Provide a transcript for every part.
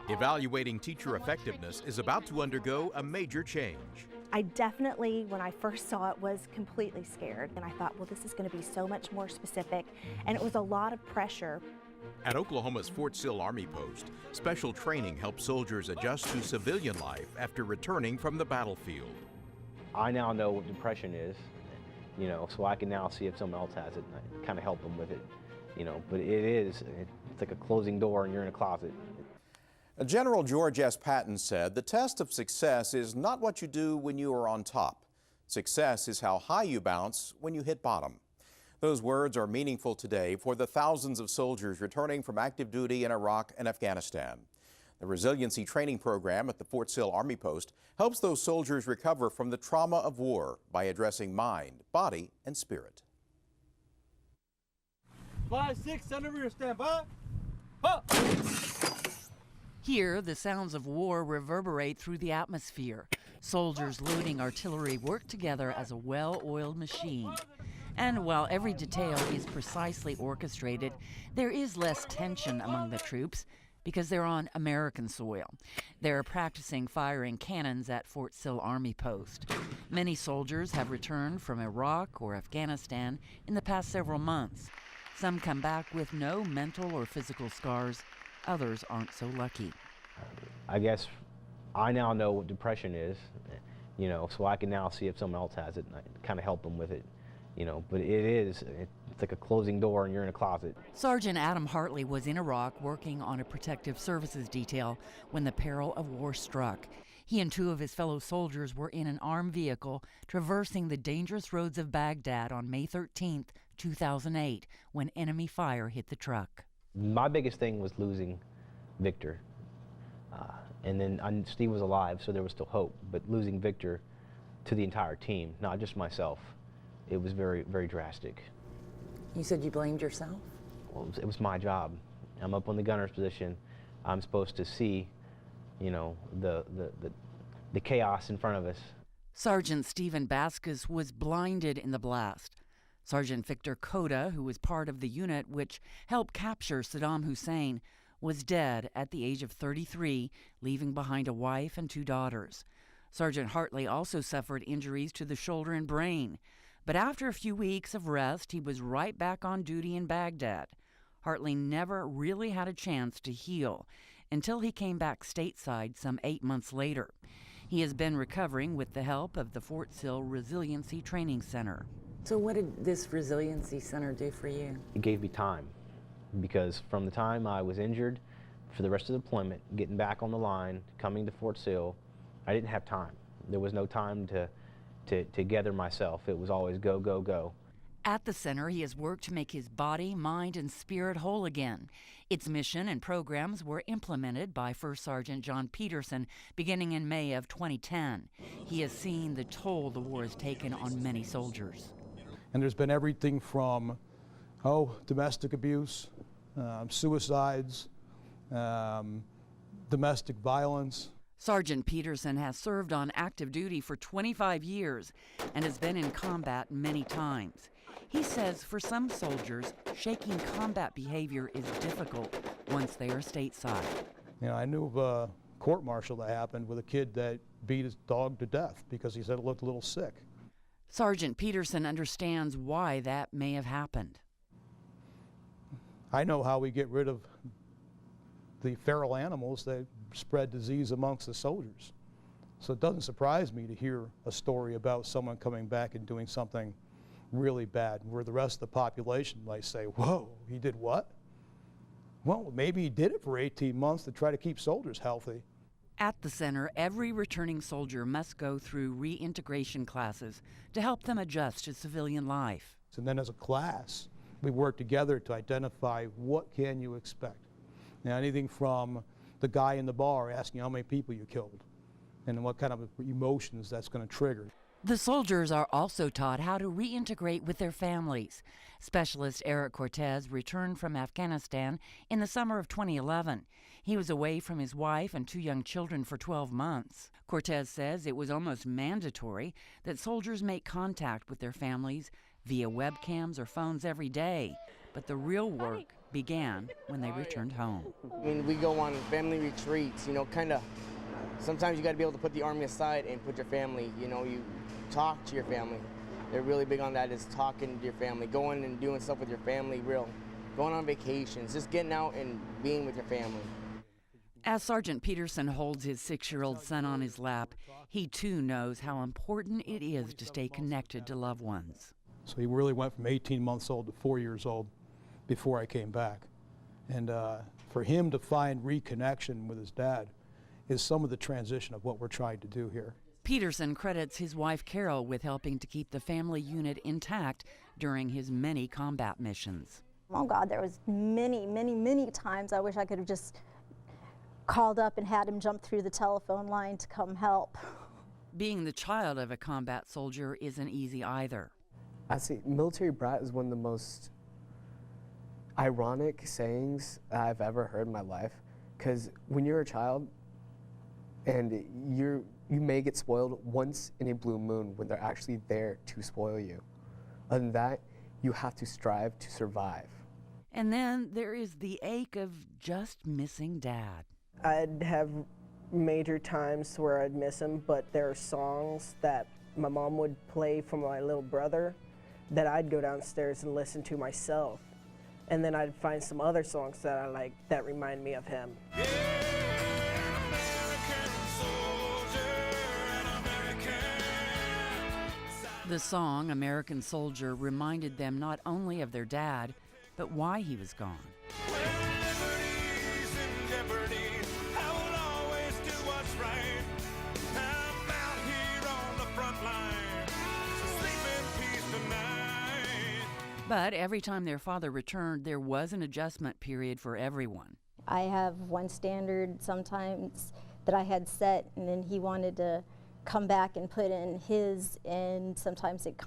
Evaluating teacher effectiveness is about to undergo a major change. I definitely, when I first saw it, was completely scared. And I thought, well, this is going to be so much more specific. And it was a lot of pressure. At Oklahoma's Fort Sill Army Post, special training helps soldiers adjust to civilian life after returning from the battlefield. I now know what depression is, so I can now see if someone else has it and kind of help them with it, but it's like a closing door and you're in a closet. General George S. Patton said the test of success is not what you do when you are on top. Success is how high you bounce when you hit bottom. Those words are meaningful today for the thousands of soldiers returning from active duty in Iraq and Afghanistan. The Resiliency Training Program at the Fort Sill Army Post helps those soldiers recover from the trauma of war by addressing mind, body, and spirit. 5-6, stand over here, stand by. Up. Here, the sounds of war reverberate through the atmosphere. Soldiers loading artillery work together as a well-oiled machine. And while every detail is precisely orchestrated, there is less tension among the troops because they're on American soil. They're practicing firing cannons at Fort Sill Army Post. Many soldiers have returned from Iraq or Afghanistan in the past several months. Some come back with no mental or physical scars. Others aren't so lucky. I guess I now know what depression is, so I can now see if someone else has it and I kind of help them with it, but it's like a closing door and you're in a closet. Sergeant Adam Hartley was in Iraq working on a protective services detail when the peril of war struck. He and two of his fellow soldiers were in an armed vehicle traversing the dangerous roads of Baghdad on May 13th, 2008, when enemy fire hit the truck. My biggest thing was losing Victor. And then Steve was alive, so there was still hope. But losing Victor to the entire team, not just myself, it was very, very drastic. You said you blamed yourself? Well, it was my job. I'm up on the gunner's position. I'm supposed to see, the chaos in front of us. Sergeant Stephen Baskus was blinded in the blast. Sergeant Victor Koda, who was part of the unit which helped capture Saddam Hussein, was dead at the age of 33, leaving behind a wife and 2 daughters. Sergeant Hartley also suffered injuries to the shoulder and brain. But after a few weeks of rest, he was right back on duty in Baghdad. Hartley never really had a chance to heal until he came back stateside some 8 months later. He has been recovering with the help of the Fort Sill Resiliency Training Center. So what did this Resiliency Center do for you? It gave me time, because from the time I was injured for the rest of the deployment, getting back on the line, coming to Fort Sill, I didn't have time. There was no time to gather myself. It was always go, go, go. At the center, he has worked to make his body, mind, and spirit whole again. Its mission and programs were implemented by First Sergeant John Peterson beginning in May of 2010. He has seen the toll the war has taken on many soldiers. And there's been everything from, domestic abuse, suicides, domestic violence. Sergeant Peterson has served on active duty for 25 years and has been in combat many times. He says for some soldiers, shaking combat behavior is difficult once they are stateside. I knew of a court-martial that happened with a kid that beat his dog to death because he said it looked a little sick. Sergeant Peterson understands why that may have happened. I know how we get rid of the feral animals that spread disease amongst the soldiers. So it doesn't surprise me to hear a story about someone coming back and doing something really bad, where the rest of the population might say, whoa, he did what? Well, maybe he did it for 18 months to try to keep soldiers healthy. At the center, every returning soldier must go through reintegration classes to help them adjust to civilian life. And then as a class, we work together to identify what can you expect. Now, anything from the guy in the bar asking how many people you killed and what kind of emotions that's going to trigger. The soldiers are also taught how to reintegrate with their families. Specialist Eric Cortez returned from Afghanistan in the summer of 2011. He was away from his wife and 2 young children for 12 months. Cortez says it was almost mandatory that soldiers make contact with their families via webcams or phones every day. But the real work began when they returned home. I mean, we go on family retreats, sometimes you got to be able to put the Army aside and put your family, you talk to your family. They're really big on that, is talking to your family, going and doing stuff with your family, going on vacations, just getting out and being with your family. As Sergeant Peterson holds his 6-year-old son on his lap, he too knows how important it is to stay connected to loved ones. So he really went from 18 months old to 4 years old before I came back. And for him to find reconnection with his dad is some of the transition of what we're trying to do here. Peterson credits his wife Carol with helping to keep the family unit intact during his many combat missions. Oh God, there was many times I wish I could have just called up and had him jump through the telephone line to come help. Being the child of a combat soldier isn't easy either. I see, military brat is one of the most ironic sayings I've ever heard in my life, because when you're a child and you may get spoiled once in a blue moon when they're actually there to spoil you. Other than that, you have to strive to survive. And then there is the ache of just missing Dad. I'd have major times where I'd miss him, but there are songs that my mom would play for my little brother that I'd go downstairs and listen to myself. And then I'd find some other songs that I like that remind me of him. The song, American Soldier, reminded them not only of their dad, but why he was gone. But every time their father returned, there was an adjustment period for everyone. I have one standard sometimes that I had set, and then he wanted to come back and put in his, and sometimes it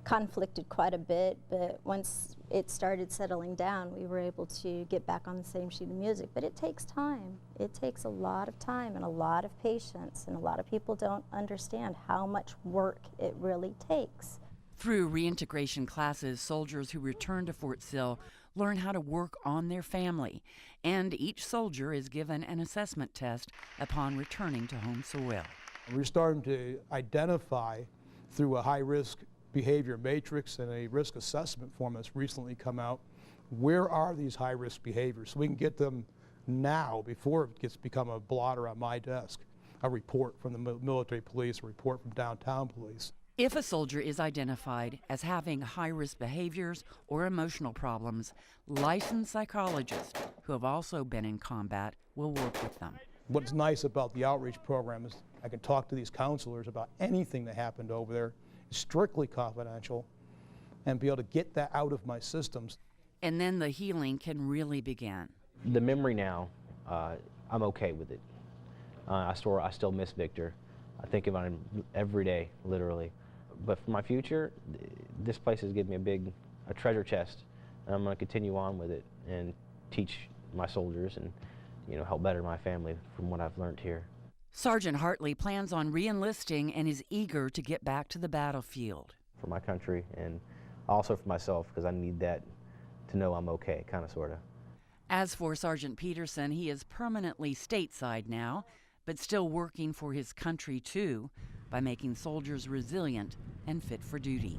conflicted quite a bit, but once it started settling down, we were able to get back on the same sheet of music. But it takes time. It takes a lot of time and a lot of patience, and a lot of people don't understand how much work it really takes. Through reintegration classes, soldiers who return to Fort Sill learn how to work on their family, and each soldier is given an assessment test upon returning to home soil. We're starting to identify through a high-risk behavior matrix and a risk assessment form that's recently come out, where are these high-risk behaviors, so we can get them now before it gets become a blotter on my desk, a report from the military police, a report from downtown police. If a soldier is identified as having high-risk behaviors or emotional problems, licensed psychologists who have also been in combat will work with them. What's nice about the outreach program is I can talk to these counselors about anything that happened over there. It's strictly confidential, and be able to get that out of my systems. And then the healing can really begin. The memory now, I'm okay with it. I still miss Victor. I think about him every day, literally. But for my future, this place has given me a treasure chest, and I'm going to continue on with it and teach my soldiers and, help better my family from what I've learned here. Sergeant Hartley plans on re-enlisting and is eager to get back to the battlefield. For my country and also for myself, because I need that to know I'm okay, kind of, sort of. As for Sergeant Peterson, he is permanently stateside now, but still working for his country too, by making soldiers resilient and fit for duty.